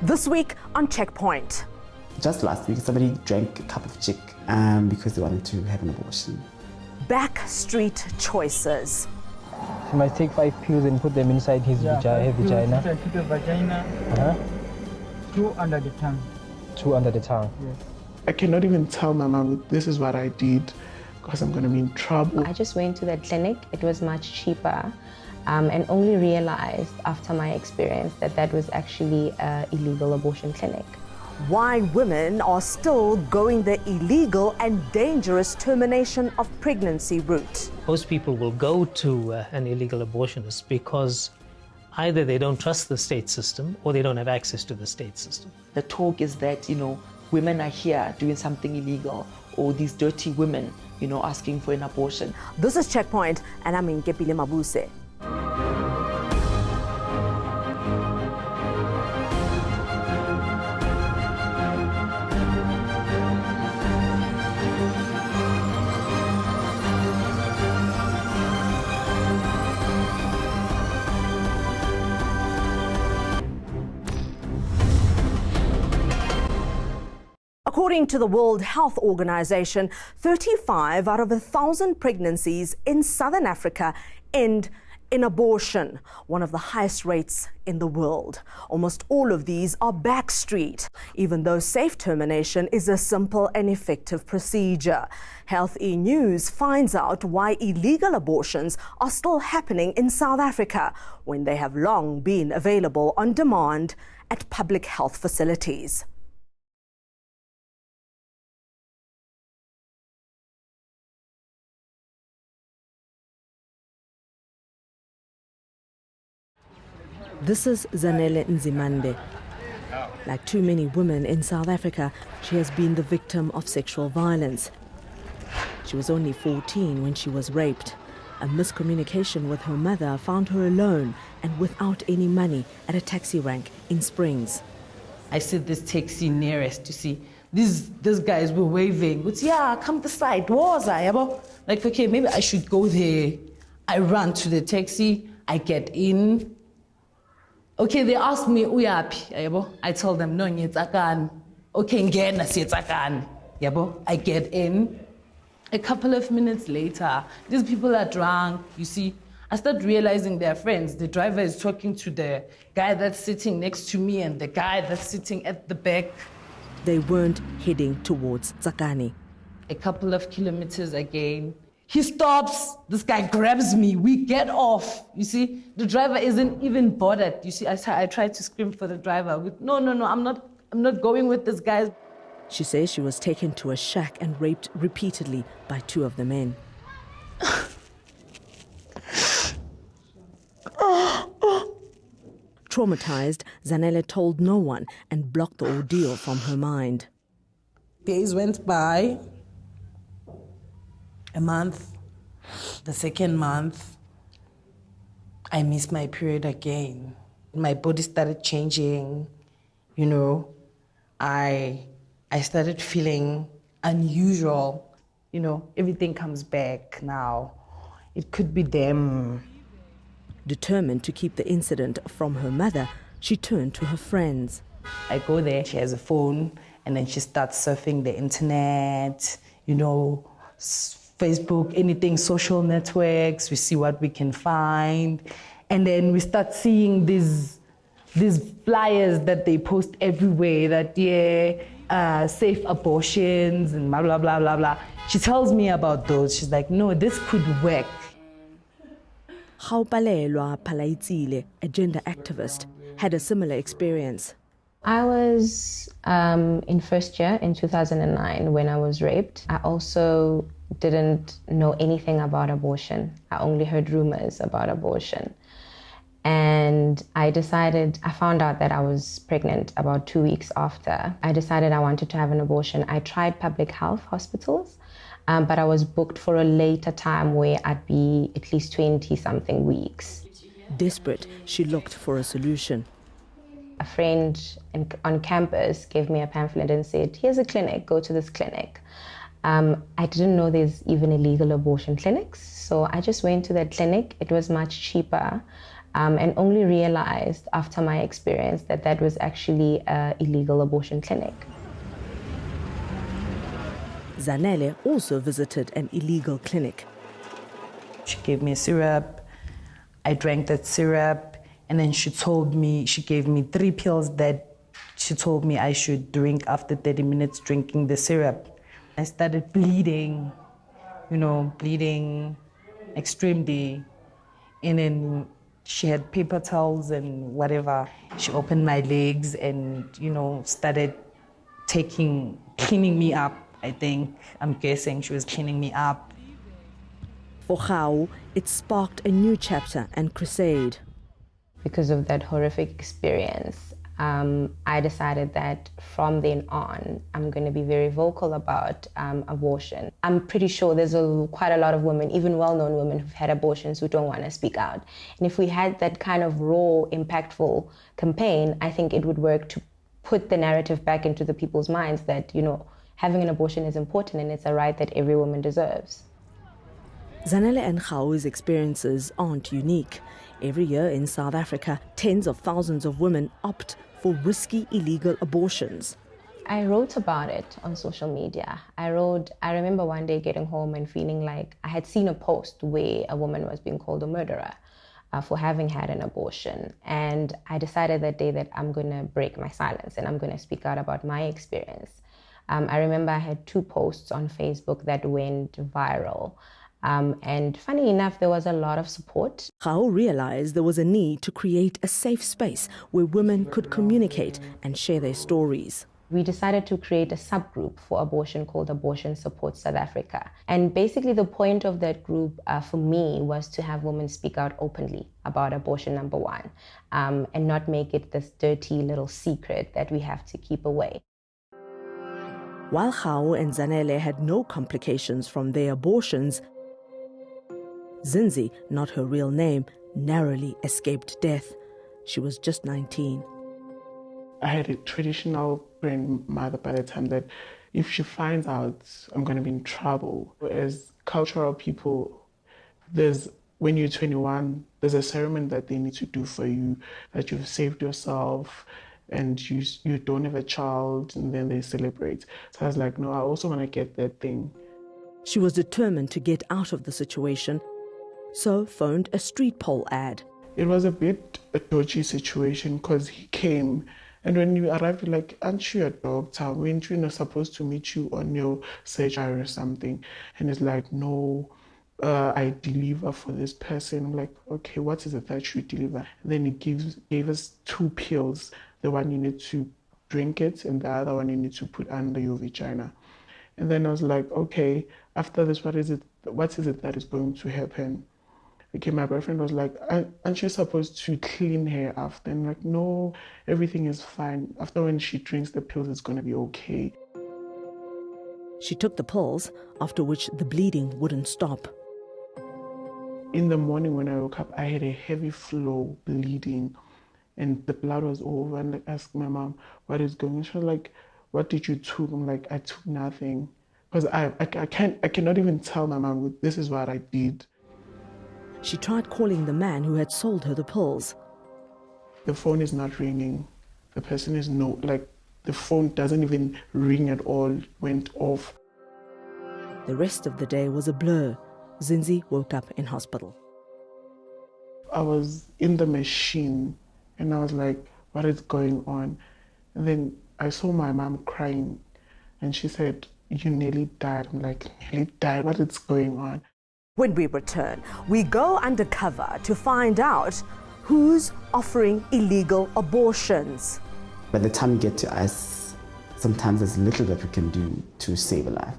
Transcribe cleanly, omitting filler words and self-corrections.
This week on Checkpoint. Just last week, somebody drank a cup of chick because they wanted to have an abortion. Backstreet Choices. He might take 5 pills and put them inside his vagina. Keep the vagina. 2 under the tongue. 2 under the tongue. Yes. I cannot even tell my mom this is what I did because I'm going to be in trouble. I just went to the clinic. It was much cheaper and only realized after my experience that that was actually an illegal abortion clinic. Why women are still going the illegal and dangerous termination of pregnancy route. Most people will go to an illegal abortionist because either they don't trust the state system or they don't have access to the state system. The talk is that, women are here doing something illegal, or these dirty women, asking for an abortion. This is Checkpoint, and I'm Nkepile Mabuse. According to the World Health Organization, 35 out of 1,000 pregnancies in Southern Africa end in abortion, one of the highest rates in the world. Almost all of these are backstreet, even though safe termination is a simple and effective procedure. Health E! News finds out why illegal abortions are still happening in South Africa when they have long been available on demand at public health facilities. This is Zanele Nzimande. Like too many women in South Africa, she has been the victim of sexual violence. She was only 14 when she was raped. A miscommunication with her mother found her alone and without any money at a taxi rank in Springs. I said this taxi nearest to see these guys were waving. But yeah, come this side. Was I? Like, okay, maybe I should go there. I run to the taxi. I get in. Okay, they asked me, Uyapi, I told them, no, it's akan. Okay, ngena sietsakan. I get in. A couple of minutes later, these people are drunk, you see. I start realizing they're friends. The driver is talking to the guy that's sitting next to me and the guy that's sitting at the back. They weren't heading towards Tsakani. A couple of kilometers again. He stops, this guy grabs me, we get off. You see, the driver isn't even bothered. You see, I tried to scream for the driver. No, I'm not going with this guy. She says she was taken to a shack and raped repeatedly by 2 of the men. Traumatized, Zanele told no one and blocked the ordeal from her mind. Days went by. A month, the second month, I missed my period again. My body started changing, I started feeling unusual, everything comes back now. It could be them. Determined to keep the incident from her mother, she turned to her friends. I go there, she has a phone, and then she starts surfing the internet, Facebook, anything, social networks, we see what we can find. And then we start seeing these flyers that they post everywhere that, safe abortions and blah, blah, blah, blah, blah. She tells me about those. She's like, no, this could work. Gaupalelwa Palaitzile, a gender activist, had a similar experience. I was in first year in 2009 when I was raped. I also didn't know anything about abortion. I only heard rumors about abortion. And I found out that I was pregnant about 2 weeks after. I decided I wanted to have an abortion. I tried public health hospitals, but I was booked for a later time where I'd be at least 20-something weeks. Desperate, she looked for a solution. A friend on campus gave me a pamphlet and said, here's a clinic, go to this clinic. I didn't know there's even illegal abortion clinics, so I just went to that clinic. It was much cheaper and only realized after my experience that that was actually an illegal abortion clinic. Zanele also visited an illegal clinic. She gave me a syrup. I drank that syrup, and then she gave me 3 pills that she told me I should drink after 30 minutes drinking the syrup. I started bleeding, bleeding extremely. And then she had paper towels and whatever. She opened my legs and, started cleaning me up, I think. I'm guessing she was cleaning me up. For Gao, it sparked a new chapter and crusade. Because of that horrific experience, I decided that from then on, I'm going to be very vocal about abortion. I'm pretty sure there's quite a lot of women, even well-known women who've had abortions who don't want to speak out. And if we had that kind of raw, impactful campaign, I think it would work to put the narrative back into the people's minds that, having an abortion is important and it's a right that every woman deserves. Zanele and Gao's experiences aren't unique. Every year in South Africa, tens of thousands of women opt for risky illegal abortions. I wrote about it on social media. I remember one day getting home and feeling like I had seen a post where a woman was being called a murderer for having had an abortion. And I decided that day that I'm going to break my silence and I'm going to speak out about my experience. I remember I had 2 posts on Facebook that went viral. And funny enough, there was a lot of support. Gao realized there was a need to create a safe space where women could communicate and share their stories. We decided to create a subgroup for abortion called Abortion Support South Africa. And basically the point of that group for me was to have women speak out openly about abortion, number one, and not make it this dirty little secret that we have to keep away. While Gao and Zanele had no complications from their abortions, Zinzi, not her real name, narrowly escaped death. She was just 19. I had a traditional grandmother by the time that if she finds out, I'm going to be in trouble. As cultural people, when you're 21, there's a ceremony that they need to do for you, that you've saved yourself and you don't have a child, and then they celebrate. So I was like, no, I also want to get that thing. She was determined to get out of the situation, so phoned a street pole ad. It was a bit a dodgy situation because he came, and when you arrived, you're like, aren't you a doctor? Weren't you supposed to meet you on your surgery or something? And it's like, no, I deliver for this person. I'm like, okay, what is it that you deliver? And then he gave us 2 pills. The one you need to drink it, and the other one you need to put under your vagina. And then I was like, okay, after this, what is it that is going to happen? Okay, my boyfriend was like, aren't you supposed to clean her after? And I'm like, no, everything is fine. After when she drinks the pills, it's going to be okay. She took the pills, after which the bleeding wouldn't stop. In the morning when I woke up, I had a heavy flow bleeding, and the blood was over. And I asked my mom, what is going on? She was like, what did you took? I'm like, I took nothing. Because I cannot even tell my mom, this is what I did. She tried calling the man who had sold her the pills. The phone is not ringing. The person is the phone doesn't even ring at all, went off. The rest of the day was a blur. Zinzi woke up in hospital. I was in the machine and I was like, what is going on? And then I saw my mom crying and she said, you nearly died. I'm like, nearly died? What is going on? When we return, we go undercover to find out who's offering illegal abortions. By the time you get to us, sometimes there's little that we can do to save a life.